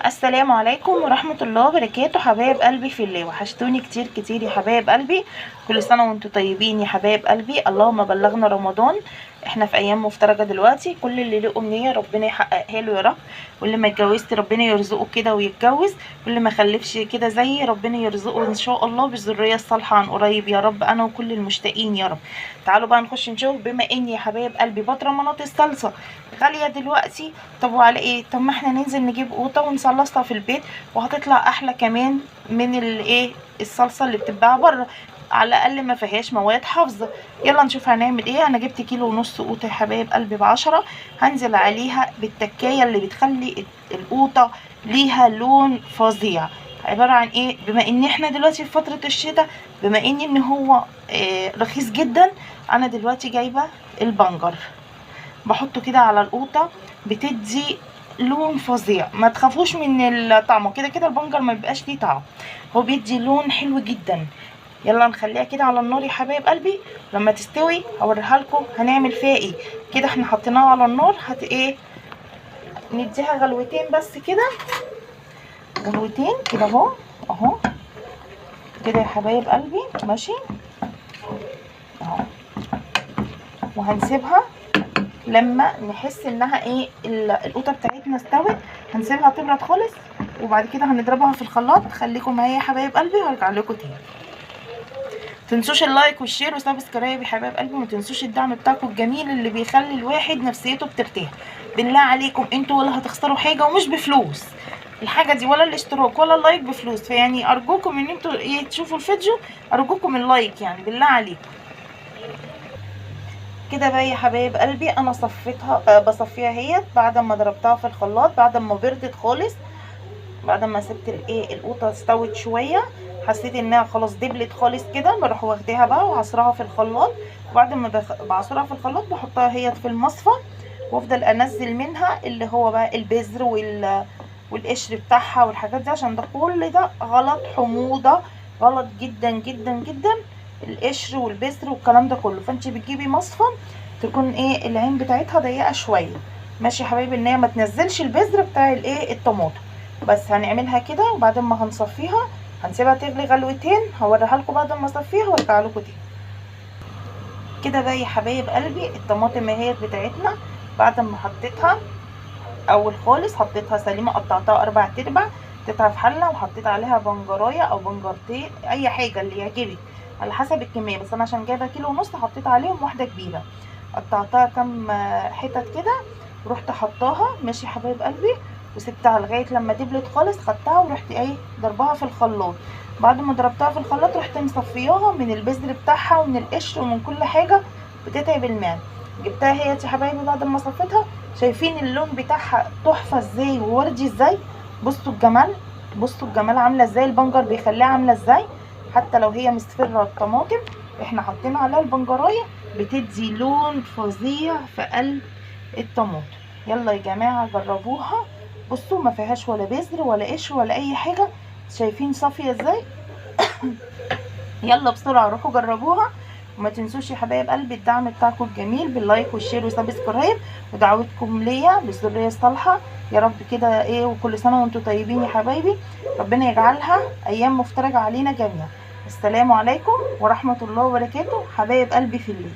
السلام عليكم ورحمة الله وبركاته. حبايب قلبي في الله، وحشتوني كتير كتير يا حبايب قلبي. كل سنة وانتم طيبين يا حبايب قلبي. اللهم بلغنا رمضان. احنا في ايام مفترجة دلوقتي، كل اللي له امنية ربنا يحققها له يا رب. واللي ما اتجوزت ربنا يرزقه كده ويتجوز، واللي ما خلفش كده زيي ربنا يرزقه ان شاء الله بالذرية الصالحة عن قريب يا رب، انا وكل المشتاقين يا رب. تعالوا بقى نخش نشوف، بما اني يا حبايب قلبي بطرمانات الصلصة غالية دلوقتي. طب وعلى ايه؟ طب ما احنا ننزل نجيب قوطة ونصلصها في البيت، وهتطلع احلى كمان من الايه الصلصة اللي بتتباع بره، على الاقل ما فيهاش مواد حافظة. يلا نشوف هنعمل ايه. انا جبت كيلو ونص قوطة يا حبايب قلبي ب10. هنزل عليها بالتكاية اللي بتخلي القوطة ليها لون فظيع. عبارة عن ايه؟ بما ان احنا دلوقتي في فترة الشتاء، بما ان هو رخيص جدا، انا دلوقتي جايبة البنجر بحطه كده على القوطة، بتدي لون فظيع. ما تخافوش من الطعم، كده كده البنجر ما بيبقاش ليه طعم، هو بيدي لون حلو جدا. يلا نخليها كده على النار يا حبايب قلبي، لما تستوي هوريها لكم هنعمل فيها ايه. كده احنا حطيناها على النار، ايه، نديها غلوتين بس كده، غلوتين كده اهو، اهو كده يا حبايب قلبي، ماشي اهو. وهنسيبها لما نحس انها ايه القوطه بتاعتنا استوت، هنسيبها تبرد خالص، وبعد كده هنضربها في الخلاط. خليكم معايا يا حبايب قلبي وهرجع لكم تاني. متنسوش اللايك والشير وسبسكرايب يا حبايب قلبي، ومتنسوش الدعم بتاعكم الجميل اللي بيخلي الواحد نفسيته بترتاح. بالله عليكم انتوا ولا هتخسروا حاجه، ومش بفلوس الحاجه دي، ولا الاشتراك ولا اللايك بفلوس، فيعني ارجوكم ان انتوا ايه تشوفوا الفيديو، ارجوكم اللايك يعني بالله عليكم. كده بقى يا حبايب قلبي انا صفيتها، بصفيها اهيت بعد ما ضربتها في الخلاط، بعد ما بردت خالص، بعد ما سبت الايه القوطه استوت شويه، حسيت انها خلاص دبلت خالص كده، بروح واخداها بقى وعصرها في الخلاط. وبعد ما بعصرها في الخلاط بحطها هي في المصفى، وافضل انزل منها اللي هو بقى البذر والقشر بتاعها والحاجات دي، عشان ده كل ده غلط، حموضه غلط جدا جدا جدا، القشر والبذر والكلام ده كله. فانت بتجيبي مصفى تكون ايه العين بتاعتها ضيقه شويه، ماشي يا حبايبي، ان هي ما تنزلش البذر بتاع الايه الطماطم. بس هنعملها كده، وبعدين ما هنصفيها هنسيبها تغلي غلوتين، هوريها لكم بعد ما اصفيها وارجع لكم تاني. كده بقى يا حبايب قلبي الطماطم اهيت بتاعتنا، بعد ما حطيتها اول خالص حطيتها سليمه، قطعتها 4 حطيتها في حله، وحطيت عليها بنجرايه او بنجرتين، اي حاجه اللي يعجبك على حسب الكميه، بس انا عشان جايبه كيلو ونص حطيت عليهم واحده كبيره، قطعتها كام حتت كده، ورحت حطاها ماشي يا حبايب قلبي، وسبتها لغايه لما دبلت خالص، خدتها ورحت ايه ضربها في الخلاط. بعد ما ضربتها في الخلاط رحت مصفياها من البذر بتاعها ومن القشر ومن كل حاجه بتتعب المعده. جبتها هي يا حبايبي بعد ما صفيتها، شايفين اللون بتاعها تحفه ازاي ووردي ازاي؟ بصوا الجمال، بصوا الجمال عامله ازاي، البنجر بيخليها عامله ازاي، حتى لو هي مصفره الطماطم احنا حاطين عليها البنجرايه بتدي لون فظيع في قلب الطماطم. يلا يا جماعه جربوها، بصوا ما فيهاش ولا بذر ولا قشر ولا اي حاجه، شايفين صافيه ازاي؟ يلا بسرعه روحوا جربوها، وما تنسوش يا حبايب قلبي الدعم بتاعكم الجميل باللايك والشير وسبسكرايب، ودعوتكم ليا بالذريه الصالحه يا رب كده ايه. وكل سنه وانتم طيبين يا حبايبي، ربنا يجعلها ايام مفترجه علينا جميعا. السلام عليكم ورحمه الله وبركاته حبايب قلبي في الله.